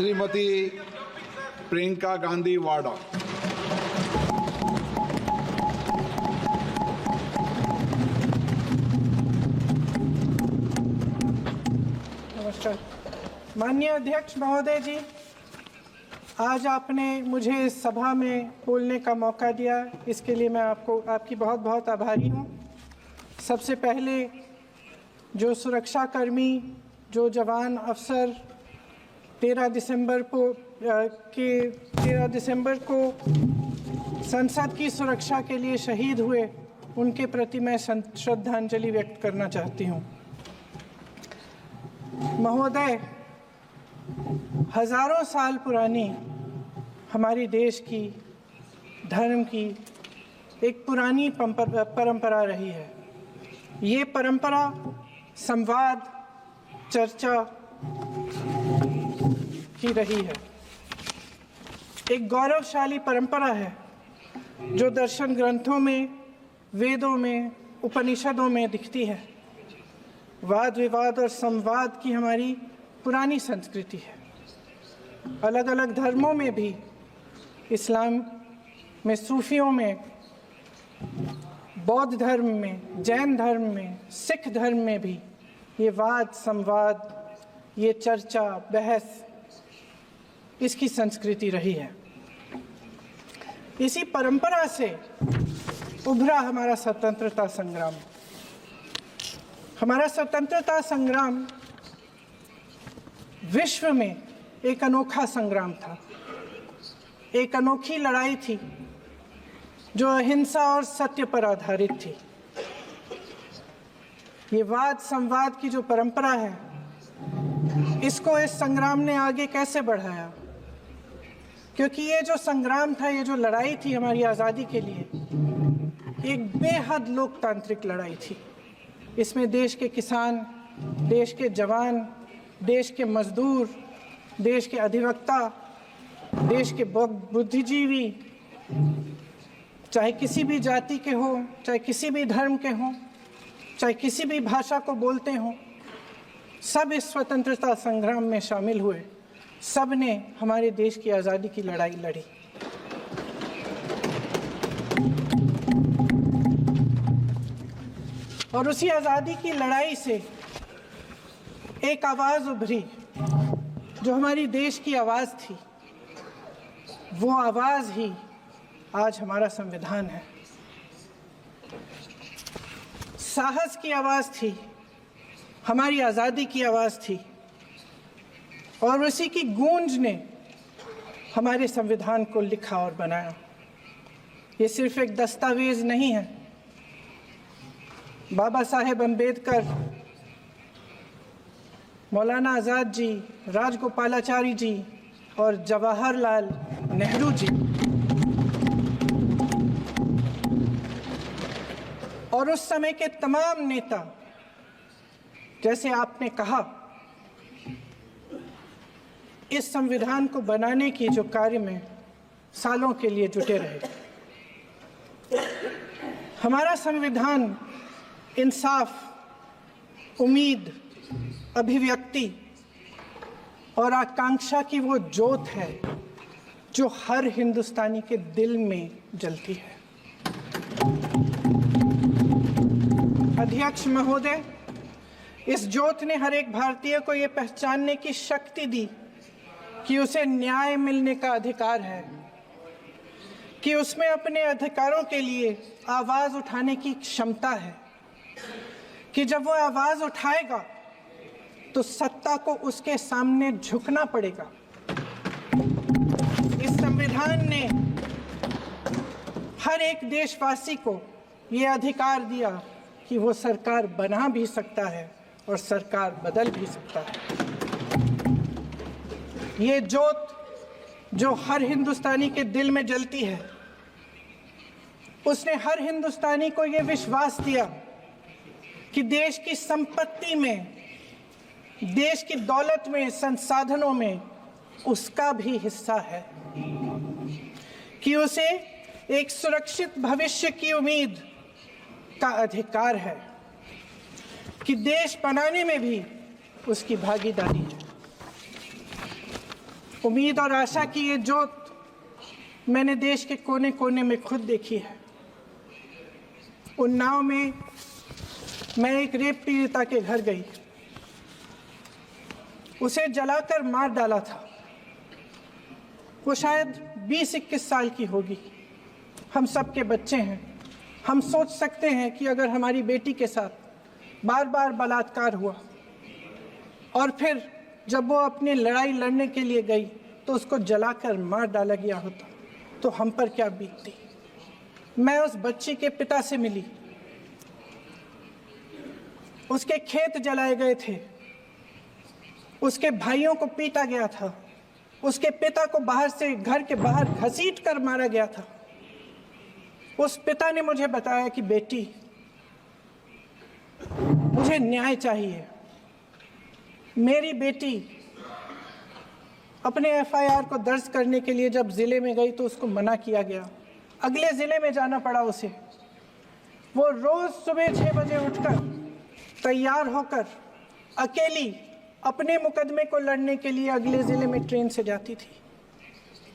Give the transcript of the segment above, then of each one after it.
श्रीमती प्रियंका गांधी वाड़ा। नमस्कार। माननीय अध्यक्ष महोदय जी, आज आपने मुझे इस सभा में बोलने का मौका दिया, इसके लिए मैं आपकी बहुत बहुत आभारी हूँ। सबसे पहले जो सुरक्षाकर्मी, जो जवान अफसर 13 दिसंबर को संसद की सुरक्षा के लिए शहीद हुए, उनके प्रति मैं श्रद्धांजलि व्यक्त करना चाहती हूँ। महोदय, हजारों साल पुरानी हमारी देश की, धर्म की एक पुरानी परंपरा रही है। ये परंपरा संवाद, चर्चा की रही है। एक गौरवशाली परंपरा है जो दर्शन ग्रंथों में, वेदों में, उपनिषदों में दिखती है। वाद विवाद और संवाद की हमारी पुरानी संस्कृति है। अलग अलग धर्मों में भी, इस्लाम में, सूफियों में, बौद्ध धर्म में, जैन धर्म में, सिख धर्म में भी ये वाद संवाद, ये चर्चा बहस, इसकी संस्कृति रही है। इसी परंपरा से उभरा हमारा स्वतंत्रता संग्राम। हमारा स्वतंत्रता संग्राम विश्व में एक अनोखा संग्राम था, एक अनोखी लड़ाई थी जो अहिंसा और सत्य पर आधारित थी। ये वाद संवाद की जो परंपरा है, इसको इस संग्राम ने आगे कैसे बढ़ाया? क्योंकि ये जो संग्राम था, ये जो लड़ाई थी हमारी आज़ादी के लिए, एक बेहद लोकतांत्रिक लड़ाई थी। इसमें देश के किसान, देश के जवान, देश के मजदूर, देश के अधिवक्ता, देश के बुद्धिजीवी, चाहे किसी भी जाति के हों, चाहे किसी भी धर्म के हों, चाहे किसी भी भाषा को बोलते हों, सब इस स्वतंत्रता संग्राम में शामिल हुए। सब ने हमारे देश की आज़ादी की लड़ाई लड़ी। और उसी आज़ादी की लड़ाई से एक आवाज़ उभरी जो हमारी देश की आवाज़ थी। वो आवाज़ ही आज हमारा संविधान है। साहस की आवाज़ थी, हमारी आज़ादी की आवाज़ थी, और उसी की गूंज ने हमारे संविधान को लिखा और बनाया। ये सिर्फ एक दस्तावेज नहीं है। बाबा साहेब अम्बेडकर, मौलाना आज़ाद जी, राजगोपालाचारी जी और जवाहरलाल नेहरू जी और उस समय के तमाम नेता, जैसे आपने कहा, इस संविधान को बनाने की जो कार्य में सालों के लिए जुटे रहे। हमारा संविधान इंसाफ, उम्मीद, अभिव्यक्ति और आकांक्षा की वो ज्योत है जो हर हिंदुस्तानी के दिल में जलती है। अध्यक्ष महोदय, इस ज्योत ने हर एक भारतीय को ये पहचानने की शक्ति दी कि उसे न्याय मिलने का अधिकार है, कि उसमें अपने अधिकारों के लिए आवाज़ उठाने की क्षमता है, कि जब वो आवाज़ उठाएगा तो सत्ता को उसके सामने झुकना पड़ेगा। इस संविधान ने हर एक देशवासी को ये अधिकार दिया कि वो सरकार बना भी सकता है और सरकार बदल भी सकता है। ये ज्योत जो हर हिंदुस्तानी के दिल में जलती है, उसने हर हिंदुस्तानी को ये विश्वास दिया कि देश की संपत्ति में, देश की दौलत में, संसाधनों में उसका भी हिस्सा है, कि उसे एक सुरक्षित भविष्य की उम्मीद का अधिकार है, कि देश बनाने में भी उसकी भागीदारी है। उम्मीद और आशा की ये जोत मैंने देश के कोने कोने में खुद देखी है। उन्नाव में मैं एक रेप पीड़िता के घर गई, उसे जलाकर मार डाला था। वो शायद 20-21 साल की होगी। हम सबके बच्चे हैं। हम सोच सकते हैं कि अगर हमारी बेटी के साथ बार बार बलात्कार हुआ और फिर जब वो अपनी लड़ाई लड़ने के लिए गई तो उसको जलाकर मार डाला गया होता तो हम पर क्या बीतती। मैं उस बच्ची के पिता से मिली। उसके खेत जलाए गए थे, उसके भाइयों को पीटा गया था, उसके पिता को बाहर से घर के बाहर घसीट कर मारा गया था। उस पिता ने मुझे बताया कि बेटी, मुझे न्याय चाहिए। मेरी बेटी अपने एफआईआर को दर्ज करने के लिए जब जिले में गई तो उसको मना किया गया। अगले जिले में जाना पड़ा उसे। वो रोज सुबह 6 बजे उठकर तैयार होकर अकेली अपने मुकदमे को लड़ने के लिए अगले जिले में ट्रेन से जाती थी।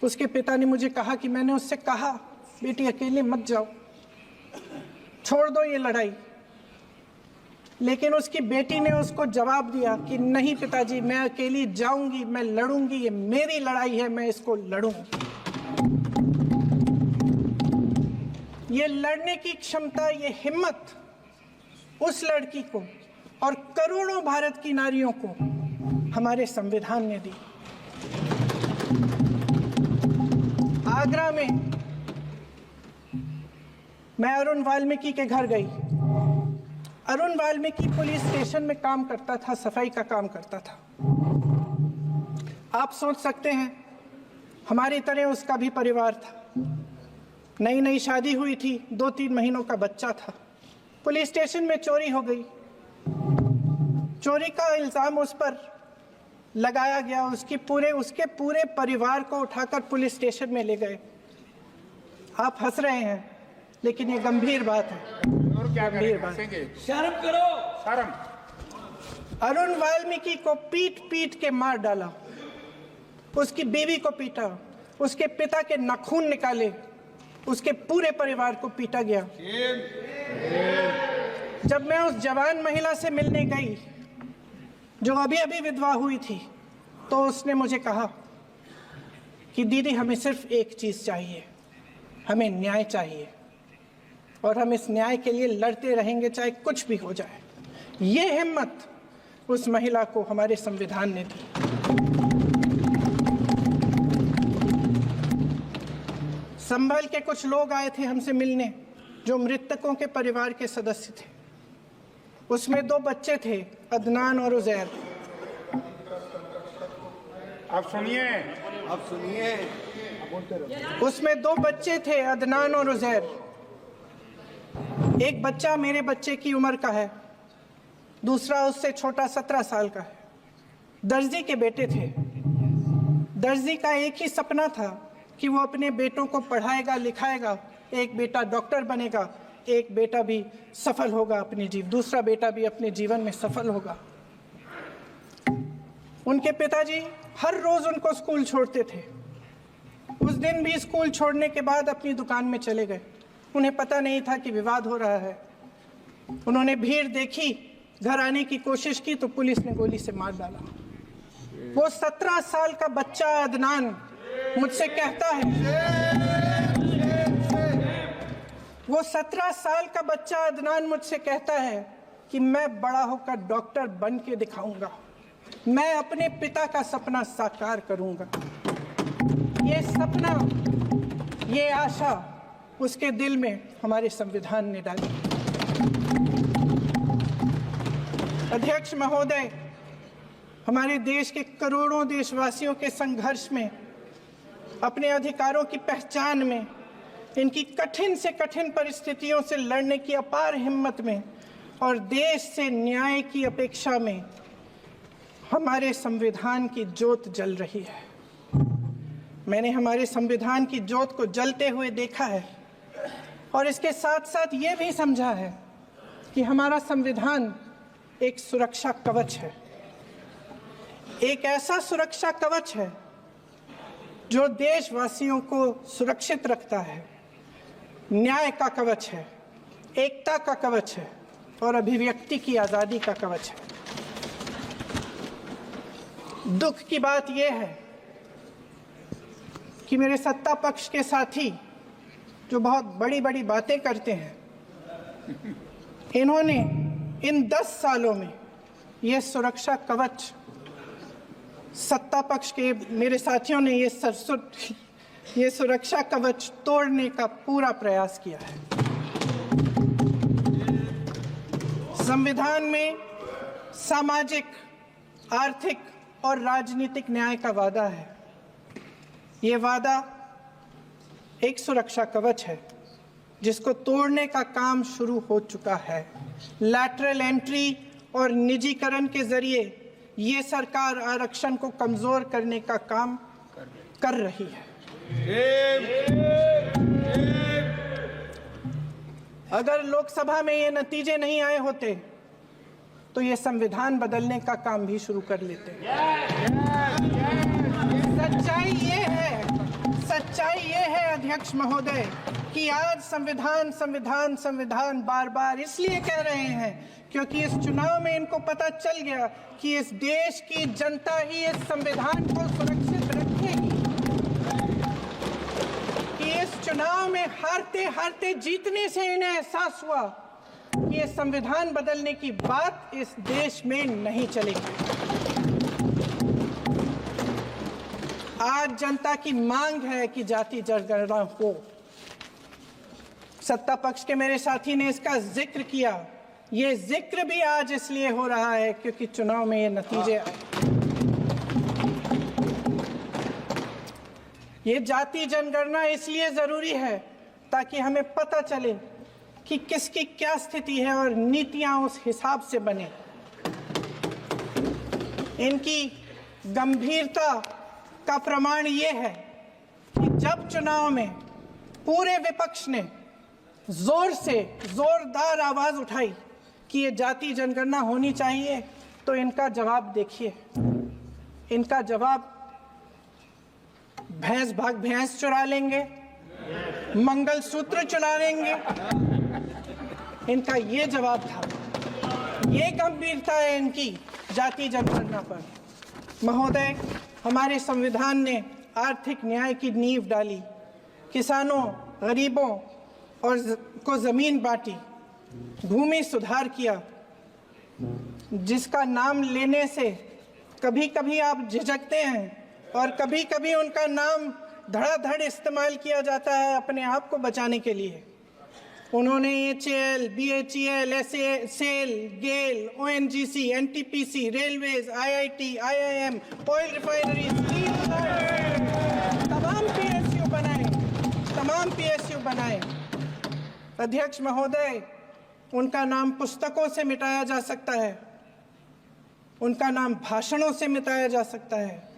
उसके पिता ने मुझे कहा कि मैंने उससे कहा, बेटी अकेले मत जाओ, छोड़ दो ये लड़ाई। लेकिन उसकी बेटी ने उसको जवाब दिया कि नहीं पिताजी, मैं अकेली जाऊंगी, मैं लड़ूंगी, ये मेरी लड़ाई है, मैं इसको लड़ूंगी। ये लड़ने की क्षमता, ये हिम्मत उस लड़की को और करोड़ों भारत की नारियों को हमारे संविधान ने दी। आगरा में मैं अरुण वाल्मीकि के घर गई। अरुण वाल्मीकि पुलिस स्टेशन में काम करता था, सफाई का काम करता था। आप सोच सकते हैं हमारी तरह उसका भी परिवार था। नई नई शादी हुई थी, 2-3 महीनों का बच्चा था। पुलिस स्टेशन में चोरी हो गई। चोरी का इल्जाम उस पर लगाया गया। उसके पूरे परिवार को उठाकर पुलिस स्टेशन में ले गए। आप हंस रहे हैं, लेकिन ये गंभीर बात है। और क्या करेंगे? शर्म करो, शर्म। अरुण वाल्मीकि को पीट पीट के मार डाला, उसकी बीवी को पीटा, उसके पिता के नाखून निकाले, उसके पूरे परिवार को पीटा गया। जब मैं उस जवान महिला से मिलने गई जो अभी अभी विधवा हुई थी, तो उसने मुझे कहा कि दीदी, हमें सिर्फ एक चीज चाहिए, हमें न्याय चाहिए और हम इस न्याय के लिए लड़ते रहेंगे, चाहे कुछ भी हो जाए। ये हिम्मत उस महिला को हमारे संविधान ने दी। संभल के कुछ लोग आए थे हमसे मिलने जो मृतकों के परिवार के सदस्य थे। उसमें 2 बच्चे थे, अदनान और उजैर। आप सुनिए। उसमें 2 बच्चे थे, अदनान और उजैर। एक बच्चा मेरे बच्चे की उम्र का है, दूसरा उससे छोटा 17 साल का है। दर्जी के बेटे थे। दर्जी का एक ही सपना था कि वो अपने बेटों को पढ़ाएगा, लिखाएगा। एक बेटा डॉक्टर बनेगा, एक बेटा भी सफल होगा दूसरा बेटा भी अपने जीवन में सफल होगा। उनके पिताजी हर रोज उनको स्कूल छोड़ते थे। उस दिन भी स्कूल छोड़ने के बाद अपनी दुकान में चले गए। उन्हें पता नहीं था कि विवाद हो रहा है। उन्होंने भीड़ देखी, घर आने की कोशिश की तो पुलिस ने गोली से मार डाला। वो 17 साल का बच्चा अदनान मुझसे कहता है, वो 17 साल का बच्चा अदनान मुझसे कहता है कि मैं बड़ा होकर डॉक्टर बन के दिखाऊंगा, मैं अपने पिता का सपना साकार करूंगा। ये सपना, ये आशा उसके दिल में हमारे संविधान ने डाली। अध्यक्ष महोदय, हमारे देश के करोड़ों देशवासियों के संघर्ष में, अपने अधिकारों की पहचान में, इनकी कठिन से कठिन परिस्थितियों से लड़ने की अपार हिम्मत में और देश से न्याय की अपेक्षा में हमारे संविधान की ज्योत जल रही है। मैंने हमारे संविधान की ज्योत को जलते हुए देखा है और इसके साथ साथ ये भी समझा है कि हमारा संविधान एक सुरक्षा कवच है। एक ऐसा सुरक्षा कवच है जो देशवासियों को सुरक्षित रखता है, न्याय का कवच है, एकता का कवच है और अभिव्यक्ति की आज़ादी का कवच है। दुख की बात यह है कि मेरे सत्ता पक्ष के साथी जो बहुत बड़ी बड़ी बातें करते हैं, इन्होंने इन 10 सालों में यह सुरक्षा कवच, सत्ता पक्ष के मेरे साथियों ने ये सुरक्षा कवच तोड़ने का पूरा प्रयास किया है। संविधान में सामाजिक, आर्थिक और राजनीतिक न्याय का वादा है। ये वादा एक सुरक्षा कवच है जिसको तोड़ने का काम शुरू हो चुका है। लैटरल एंट्री और निजीकरण के जरिए ये सरकार आरक्षण को कमजोर करने का काम कर रही है। अगर लोकसभा में ये नतीजे नहीं आए होते तो ये संविधान बदलने का काम भी शुरू कर लेते। सच्चाई ये है अध्यक्ष महोदय कि आज संविधान बार बार इसलिए कह रहे हैं क्योंकि इस चुनाव में इनको पता चल गया कि इस देश की जनता ही इस संविधान को सुरक्षित रखेगी, कि इस चुनाव में हारते जीतने से इन्हें एहसास हुआ कि ये संविधान बदलने की बात इस देश में नहीं चलेगी। आज जनता की मांग है कि जाति जनगणना हो। सत्ता पक्ष के मेरे साथी ने इसका जिक्र किया। ये जिक्र भी आज इसलिए हो रहा है क्योंकि चुनाव में ये नतीजे आए। ये जाति जनगणना इसलिए जरूरी है ताकि हमें पता चले कि किसकी क्या स्थिति है और नीतियां उस हिसाब से बने। इनकी गंभीरता का प्रमाण ये है कि जब चुनाव में पूरे विपक्ष ने जोरदार आवाज उठाई कि ये जाति जनगणना होनी चाहिए, तो इनका जवाब देखिए। इनका जवाब भैंस भाग भैंस चुरा लेंगे, मंगलसूत्र चुरा लेंगे। इनका ये जवाब था। ये गंभीरता है इनकी जाति जनगणना पर। महोदय, हमारे संविधान ने आर्थिक न्याय की नींव डाली, किसानों, गरीबों और को जमीन बांटी, भूमि सुधार किया, जिसका नाम लेने से कभी कभी आप झिझकते हैं और कभी कभी उनका नाम धड़ाधड़ इस्तेमाल किया जाता है अपने आप को बचाने के लिए। उन्होंने HAL, BHEL, SAIL, GAIL, ONGC, NTPC, railways, IIT, IIM, oil refineries, तमाम PSU बनाए। अध्यक्ष महोदय, उनका नाम पुस्तकों से मिटाया जा सकता है, उनका नाम भाषणों से मिटाया जा सकता है,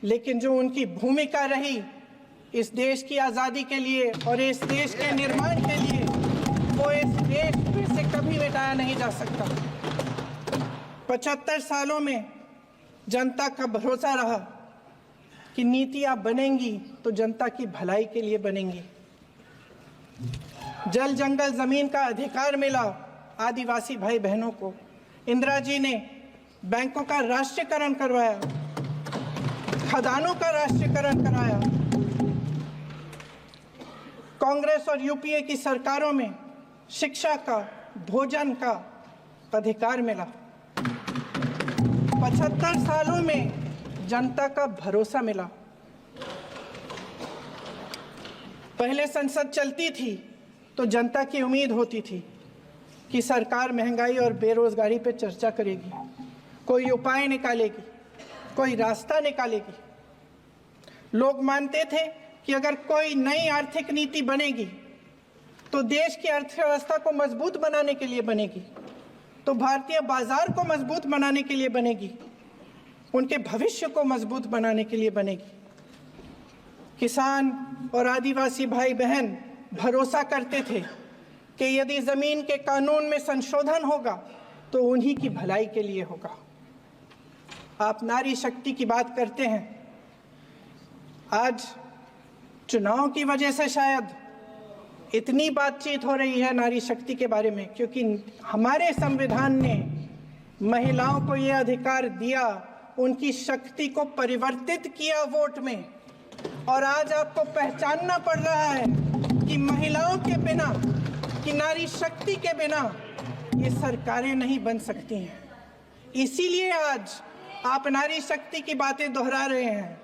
लेकिन जो उनकी भूमिका रही इस देश की आज़ादी के लिए और इस देश के निर्माण के लिए, वो इस देश से कभी मिटाया नहीं जा सकता। 75 सालों में जनता का भरोसा रहा कि नीतियां बनेंगी तो जनता की भलाई के लिए बनेंगी। जल जंगल जमीन का अधिकार मिला आदिवासी भाई बहनों को। इंदिरा जी ने बैंकों का राष्ट्रीयकरण करवाया, खदानों का राष्ट्रीयकरण कराया। कांग्रेस और यूपीए की सरकारों में शिक्षा का, भोजन का अधिकार मिला। 75 सालों में जनता का भरोसा मिला। पहले संसद चलती थी तो जनता की उम्मीद होती थी कि सरकार महंगाई और बेरोजगारी पर चर्चा करेगी, कोई उपाय निकालेगी, कोई रास्ता निकालेगी। लोग मानते थे कि अगर कोई नई आर्थिक नीति बनेगी तो देश की अर्थव्यवस्था को मजबूत बनाने के लिए बनेगी, तो भारतीय बाजार को मजबूत बनाने के लिए बनेगी, उनके भविष्य को मजबूत बनाने के लिए बनेगी। किसान और आदिवासी भाई बहन भरोसा करते थे कि यदि जमीन के कानून में संशोधन होगा तो उन्हीं की भलाई के लिए होगा। आप नारी शक्ति की बात करते हैं, आज चुनाव की वजह से शायद इतनी बातचीत हो रही है नारी शक्ति के बारे में, क्योंकि हमारे संविधान ने महिलाओं को ये अधिकार दिया, उनकी शक्ति को परिवर्तित किया वोट में। और आज आपको पहचानना पड़ रहा है कि महिलाओं के बिना, कि नारी शक्ति के बिना ये सरकारें नहीं बन सकती हैं। इसीलिए आज आप नारी शक्ति की बातें दोहरा रहे हैं।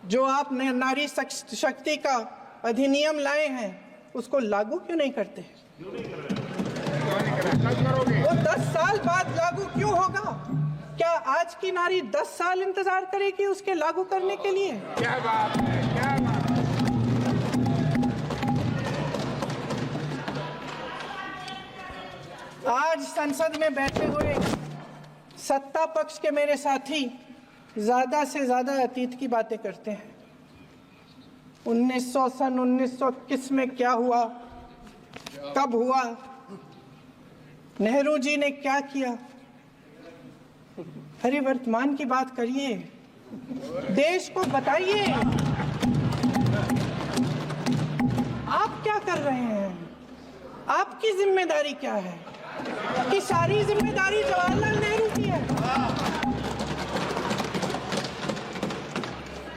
जो आप नारी शक्ति का अधिनियम लाए हैं उसको लागू क्यों नहीं करते? वो 10 साल बाद लागू क्यों होगा? क्या आज की नारी 10 साल इंतजार करेगी उसके लागू करने के लिए? क्या बात है, क्या बात है। आज संसद में बैठे हुए सत्ता पक्ष के मेरे साथी ज्यादा से ज्यादा अतीत की बातें करते हैं। 1900 किस में क्या हुआ, कब हुआ, नेहरू जी ने क्या किया। अरे वर्तमान की बात करिए, देश को बताइए आप क्या कर रहे हैं, आपकी जिम्मेदारी क्या है? कि सारी जिम्मेदारी जवाहरलाल नेहरू की है।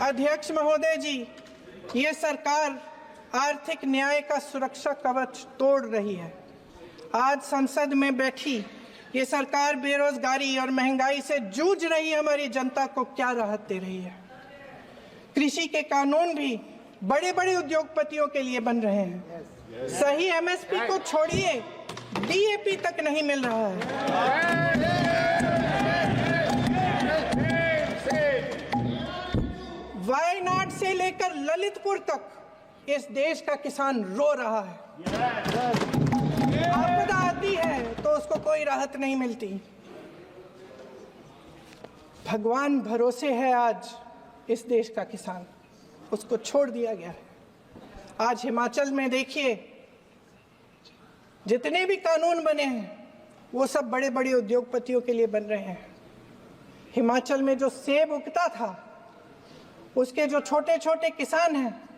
अध्यक्ष महोदय जी, ये सरकार आर्थिक न्याय का सुरक्षा कवच तोड़ रही है। आज संसद में बैठी ये सरकार बेरोजगारी और महंगाई से जूझ रही हमारी जनता को क्या राहत दे रही है? कृषि के कानून भी बड़े बड़े उद्योगपतियों के लिए बन रहे हैं। सही एमएसपी को छोड़िए, डीएपी तक नहीं मिल रहा है। वायनाड से लेकर ललितपुर तक इस देश का किसान रो रहा है। आपदा आती है तो उसको कोई राहत नहीं मिलती। भगवान भरोसे है आज इस देश का किसान, उसको छोड़ दिया गया है। आज हिमाचल में देखिए, जितने भी कानून बने हैं वो सब बड़े बड़े उद्योगपतियों के लिए बन रहे हैं। हिमाचल में जो सेब उगता था उसके जो छोटे छोटे किसान हैं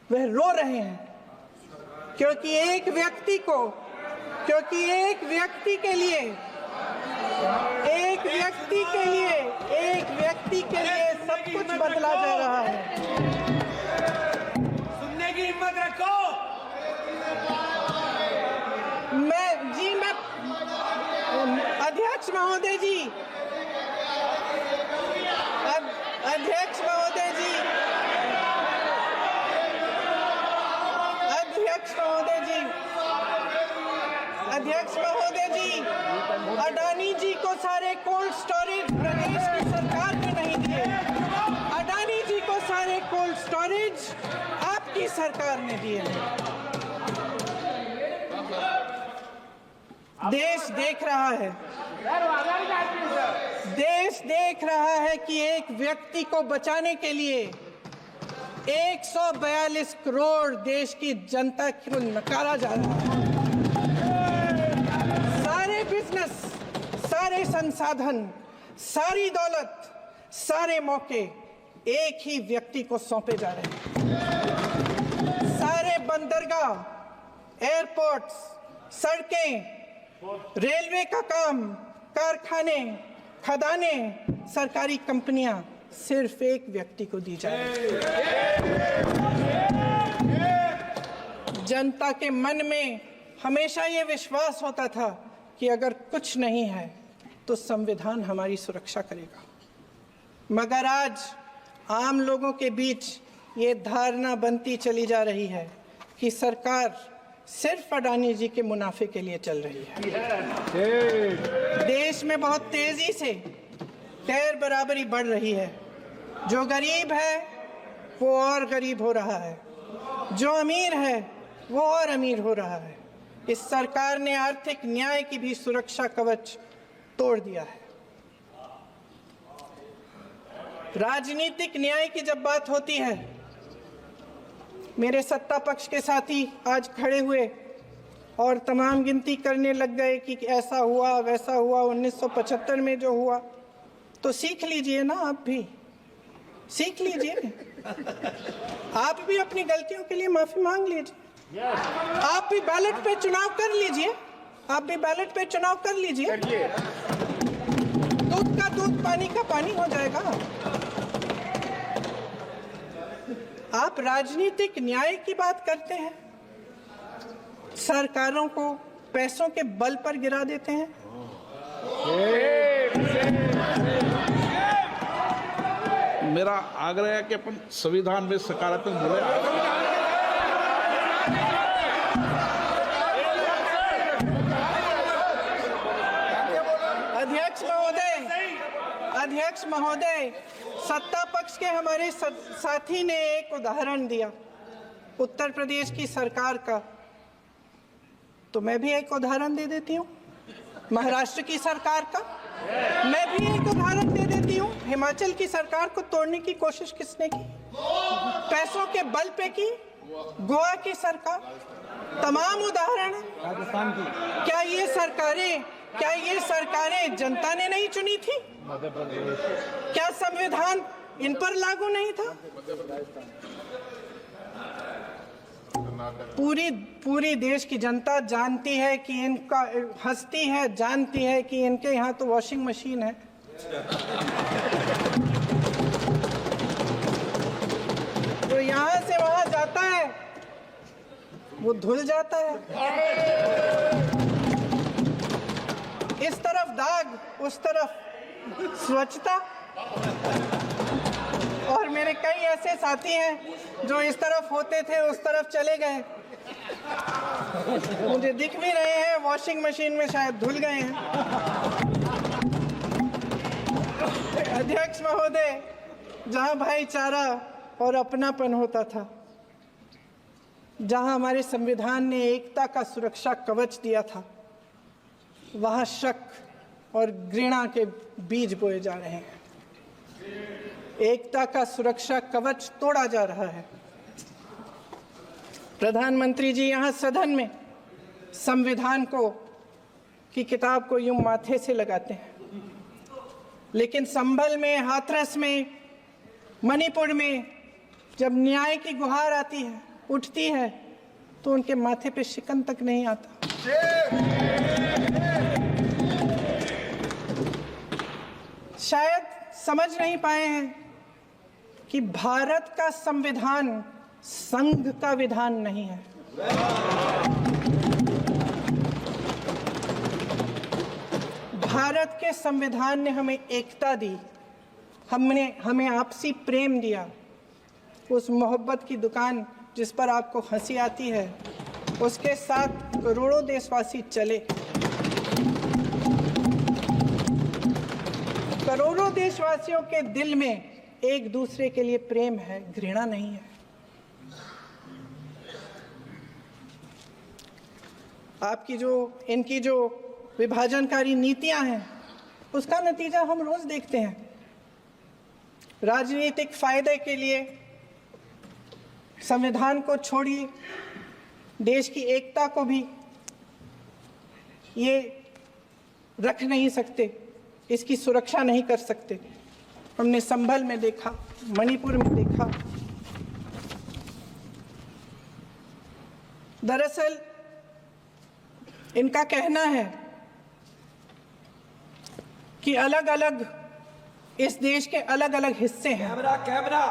वह रो रहे हैं, क्योंकि एक व्यक्ति के लिए सब कुछ बदला जा रहा है। सुनने की हिम्मत रखो। मैं अध्यक्ष महोदय जी, अध्यक्ष महोदय जी, अडानी जी को सारे कोल्ड स्टोरेज प्रदेश की सरकार ने नहीं दिए। अडानी जी को सारे कोल्ड स्टोरेज आपकी सरकार ने दिए। देश देख रहा है कि एक व्यक्ति को बचाने के लिए 142 करोड़ देश की जनता को नकारा जा रहा है। सारे बिजनेस, सारे संसाधन, सारी दौलत, सारे मौके एक ही व्यक्ति को सौंपे जा रहे हैं। सारे बंदरगाह, एयरपोर्ट्स, सड़कें, रेलवे का काम, कारखाने, खदानें, सरकारी कंपनियां सिर्फ एक व्यक्ति को दी जाए। जनता के मन में हमेशा ये विश्वास होता था कि अगर कुछ नहीं है तो संविधान हमारी सुरक्षा करेगा, मगर आज आम लोगों के बीच ये धारणा बनती चली जा रही है कि सरकार सिर्फ अडानी जी के मुनाफे के लिए चल रही है। देश में बहुत तेजी से गैर बराबरी बढ़ रही है। जो गरीब है वो और गरीब हो रहा है, जो अमीर है वो और अमीर हो रहा है। इस सरकार ने आर्थिक न्याय की भी सुरक्षा कवच तोड़ दिया है। राजनीतिक न्याय की जब बात होती है, मेरे सत्ता पक्ष के साथी आज खड़े हुए और तमाम गिनती करने लग गए कि ऐसा हुआ वैसा हुआ 1975 में जो हुआ, तो सीख लीजिए ना आप भी। सीख लीजिए, आप भी अपनी गलतियों के लिए माफी मांग लीजिए, आप भी बैलेट पे चुनाव कर लीजिए, आप भी बैलेट पे चुनाव कर लीजिए, दूध का दूध पानी का पानी हो जाएगा। आप राजनीतिक न्याय की बात करते हैं, सरकारों को पैसों के बल पर गिरा देते हैं। मेरा आग्रह है कि अपन संविधान में सकारात्मक बोले। अध्यक्ष महोदय, सत्ता पक्ष के हमारे साथी ने एक उदाहरण दिया उत्तर प्रदेश की सरकार का, तो मैं भी एक उदाहरण दे देती हूँ महाराष्ट्र की सरकार का, मैं भी एक उदाहरण दे देती हूँ हिमाचल की सरकार को तोड़ने की कोशिश किसने की, पैसों के बल पे की, गोवा की सरकार, तमाम उदाहरण है। राजस्थान की क्या ये सरकारें जनता ने नहीं चुनी थी? क्या संविधान इन पर लागू नहीं था? पूरी देश की जनता जानती है कि इनका हंसती है, जानती है कि इनके यहाँ तो वॉशिंग मशीन है। तो यहाँ से वहां जाता है, वो धुल जाता है। इस तरफ दाग, उस तरफ स्वच्छता। और मेरे कई ऐसे साथी हैं जो इस तरफ होते थे उस तरफ चले गए, मुझे दिख भी रहे हैं, वॉशिंग मशीन में शायद धुल गए हैं। अध्यक्ष महोदय, जहां भाईचारा और अपनापन होता था, जहां हमारे संविधान ने एकता का सुरक्षा कवच दिया था, वहां शक और घृणा के बीज बोए जा रहे हैं। एकता का सुरक्षा कवच तोड़ा जा रहा है। प्रधानमंत्री जी यहाँ सदन में संविधान की किताब को यूं माथे से लगाते हैं, लेकिन संभल में, हाथरस में, मणिपुर में जब न्याय की गुहार आती है, उठती है, तो उनके माथे पे शिकन तक नहीं आता। शायद समझ नहीं पाए हैं कि भारत का संविधान संघ का विधान नहीं है। भारत के संविधान ने हमें एकता दी, हमें आपसी प्रेम दिया। उस मोहब्बत की दुकान जिस पर आपको हंसी आती है, उसके साथ करोड़ों देशवासी चले। करोड़ों देशवासियों के दिल में एक दूसरे के लिए प्रेम है, घृणा नहीं है। इनकी जो विभाजनकारी नीतियां हैं, उसका नतीजा हम रोज देखते हैं। राजनीतिक फायदे के लिए संविधान को छोड़िए, देश की एकता को भी ये रख नहीं सकते, इसकी सुरक्षा नहीं कर सकते। हमने संभल में देखा, मणिपुर में देखा। दरअसल इनका कहना है कि अलग अलग इस देश के अलग अलग हिस्से हैं, कैमरा।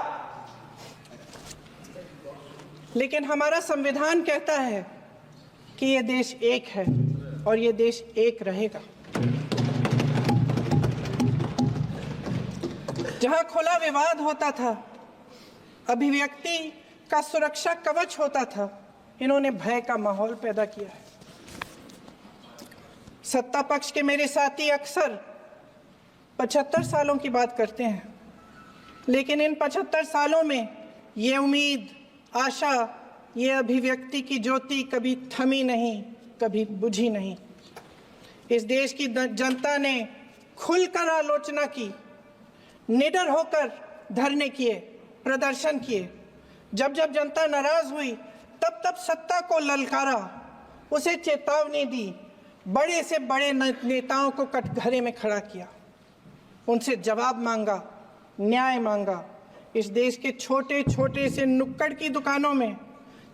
लेकिन हमारा संविधान कहता है कि ये देश एक है और ये देश एक रहेगा। जहां खुला विवाद होता था, अभिव्यक्ति का सुरक्षा कवच होता था, इन्होंने भय का माहौल पैदा किया है। सत्ता पक्ष के मेरे साथी अक्सर 75 सालों की बात करते हैं, लेकिन इन 75 सालों में ये उम्मीद, आशा, ये अभिव्यक्ति की ज्योति कभी थमी नहीं, कभी बुझी नहीं। इस देश की जनता ने खुलकर आलोचना की, निडर होकर धरने किए, प्रदर्शन किए। जब जब जनता नाराज हुई, तब तब सत्ता को ललकारा, उसे चेतावनी दी, बड़े से बड़े नेताओं को कटघरे में खड़ा किया, उनसे जवाब मांगा, न्याय मांगा, इस देश के छोटे छोटे से नुक्कड़ की दुकानों में,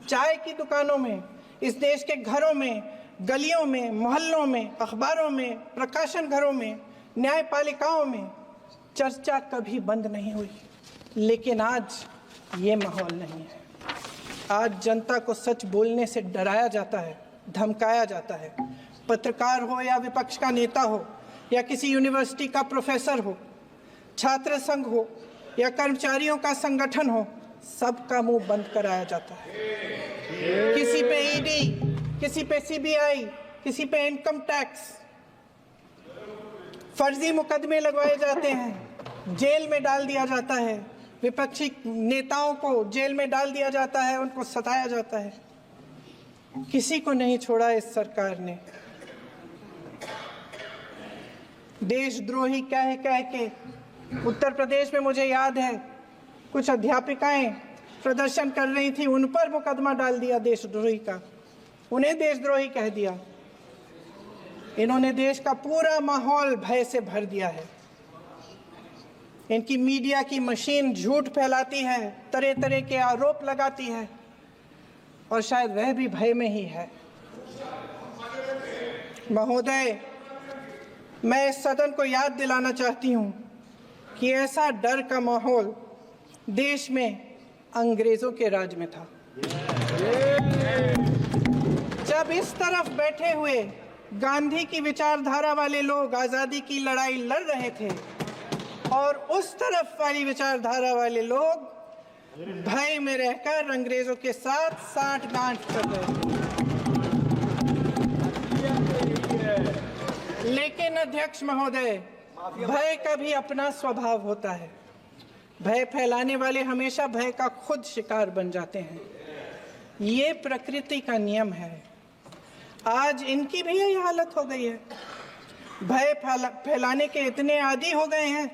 चाय की दुकानों में, इस देश के घरों में, गलियों में, मोहल्लों में, अखबारों में, प्रकाशन घरों में, न्यायपालिकाओं में चर्चा कभी बंद नहीं हुई। लेकिन आज ये माहौल नहीं है। आज जनता को सच बोलने से डराया जाता है, धमकाया जाता है। पत्रकार हो या विपक्ष का नेता हो या किसी यूनिवर्सिटी का प्रोफेसर हो, छात्र संघ हो या कर्मचारियों का संगठन हो, सबका मुंह बंद कराया जाता है। किसी पे ईडी, किसी पे सीबीआई, किसी पे इनकम टैक्स, फर्जी मुकदमे लगवाए जाते हैं, जेल में डाल दिया जाता है, विपक्षी नेताओं को जेल में डाल दिया जाता है, उनको सताया जाता है। किसी को नहीं छोड़ा इस सरकार ने। देशद्रोही कह कह के उत्तर प्रदेश में मुझे याद है कुछ अध्यापिकाएं प्रदर्शन कर रही थी, उन पर मुकदमा डाल दिया देशद्रोही का, उन्हें देशद्रोही कह दिया। इन्होंने देश का पूरा माहौल भय से भर दिया है। इनकी मीडिया की मशीन झूठ फैलाती है, तरह तरह के आरोप लगाती है और शायद वह भी भय में ही है। महोदय, मैं इस सदन को याद दिलाना चाहती हूं कि ऐसा डर का माहौल देश में अंग्रेजों के राज में था। जब इस तरफ बैठे हुए गांधी की विचारधारा वाले लोग आज़ादी की लड़ाई लड़ रहे थे और उस तरफ वाली विचारधारा वाले लोग भय में रहकर अंग्रेजों के साथ साठ-गांठ कर रहे थे। लेकिन अध्यक्ष महोदय, भय का भी अपना स्वभाव होता है। भय फैलाने वाले हमेशा भय का खुद शिकार बन जाते हैं। ये प्रकृति का नियम है। आज इनकी भी यही हालत हो गई है। भय फैलाने के इतने आदी हो गए हैं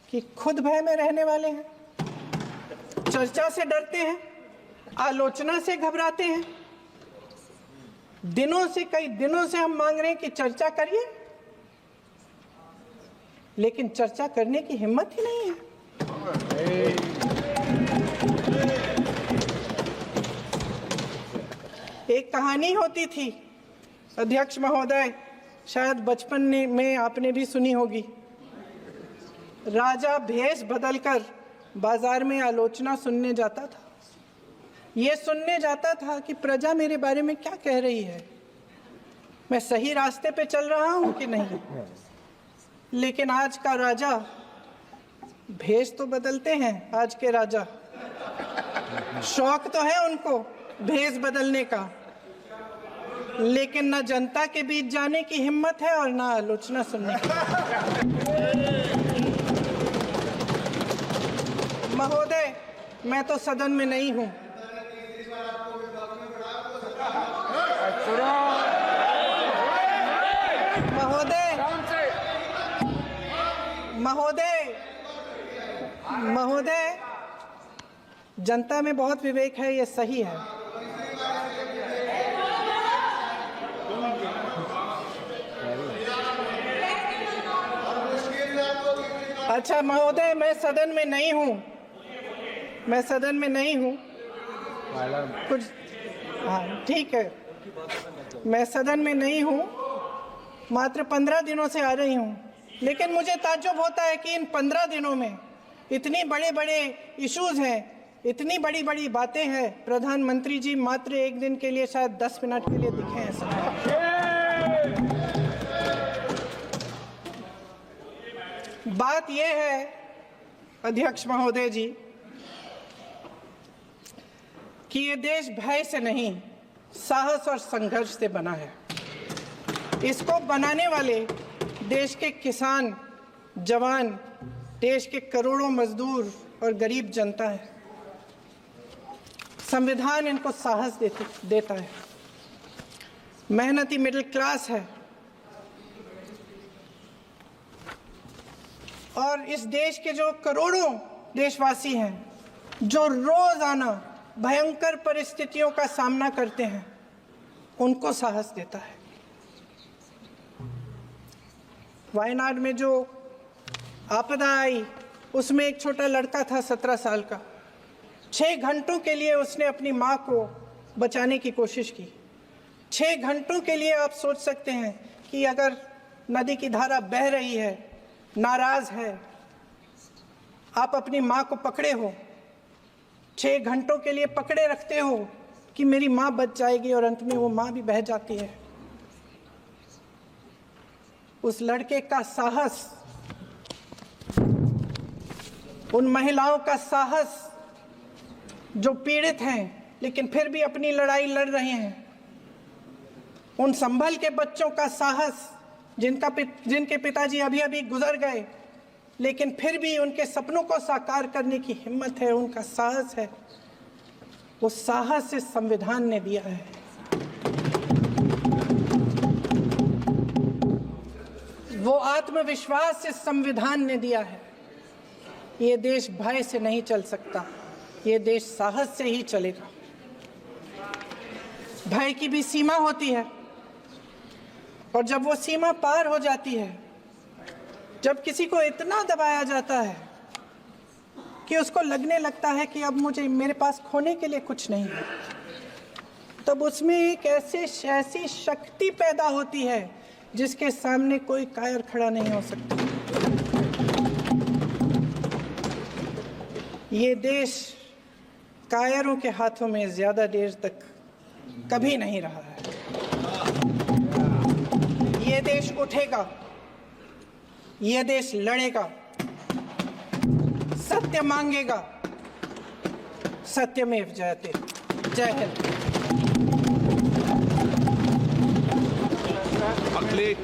कि खुद भय में रहने वाले हैं, चर्चा से डरते हैं, आलोचना से घबराते हैं। कई दिनों से हम मांग रहे हैं कि चर्चा करिए, लेकिन चर्चा करने की हिम्मत ही नहीं है। एक कहानी होती थी अध्यक्ष महोदय, शायद बचपन में आपने भी सुनी होगी। राजा भेष बदलकर बाजार में आलोचना सुनने जाता था। ये सुनने जाता था कि प्रजा मेरे बारे में क्या कह रही है, मैं सही रास्ते पे चल रहा हूं कि नहीं। लेकिन आज का राजा, भेष तो बदलते हैं आज के राजा, शौक तो है उनको भेष बदलने का, लेकिन न जनता के बीच जाने की हिम्मत है और न आलोचना सुनने की। महोदय, मैं तो सदन में नहीं हूं। महोदय, जनता में बहुत विवेक है, ये सही है। अच्छा महोदय, मैं सदन में नहीं हूँ, कुछ, हाँ ठीक है, मैं सदन में नहीं हूँ, मात्र 15 दिनों से आ रही हूँ। लेकिन मुझे ताज्जुब होता है कि इन 15 दिनों में इतनी बड़े इश्यूज हैं, इतनी बड़ी बातें हैं, प्रधानमंत्री जी मात्र एक दिन के लिए, शायद 10 मिनट के लिए दिखे हैं सब। बात यह है अध्यक्ष महोदय जी कि ये देश भय से नहीं, साहस और संघर्ष से बना है। इसको बनाने वाले देश के किसान, जवान, देश के करोड़ों मजदूर और गरीब जनता है। संविधान इनको साहस देता है। मेहनती मिडिल क्लास है और इस देश के जो करोड़ों देशवासी हैं, जो रोजाना भयंकर परिस्थितियों का सामना करते हैं, उनको साहस देता है। वायनाड में जो आपदा आई, उसमें एक छोटा लड़का था 17 साल का। 6 घंटों के लिए उसने अपनी माँ को बचाने की कोशिश की। 6 घंटों के लिए आप सोच सकते हैं कि अगर नदी की धारा बह रही है, नाराज है, आप अपनी माँ को पकड़े हो, 6 घंटों के लिए पकड़े रखते हो कि मेरी माँ बच जाएगी और अंत में वो माँ भी बह जाती है। उस लड़के का साहस, उन महिलाओं का साहस जो पीड़ित हैं लेकिन फिर भी अपनी लड़ाई लड़ रहे हैं, उन संभल के बच्चों का साहस जिनके पिताजी अभी अभी गुजर गए लेकिन फिर भी उनके सपनों को साकार करने की हिम्मत है, उनका साहस है, वो साहस इस संविधान ने दिया है। वो आत्मविश्वास इस संविधान ने दिया है। ये देश भय से नहीं चल सकता, ये देश साहस से ही चलेगा। भय की भी सीमा होती है और जब वो सीमा पार हो जाती है, जब किसी को इतना दबाया जाता है कि उसको लगने लगता है कि अब मेरे पास खोने के लिए कुछ नहीं है, तब उसमें एक ऐसी शक्ति पैदा होती है जिसके सामने कोई कायर खड़ा नहीं हो सकता। ये देश कायरों के हाथों में ज्यादा देर तक कभी नहीं रहा है। ये देश उठेगा, ये देश लड़ेगा, सत्य मांगेगा, सत्यमेव जयते। जय हिंद। अगले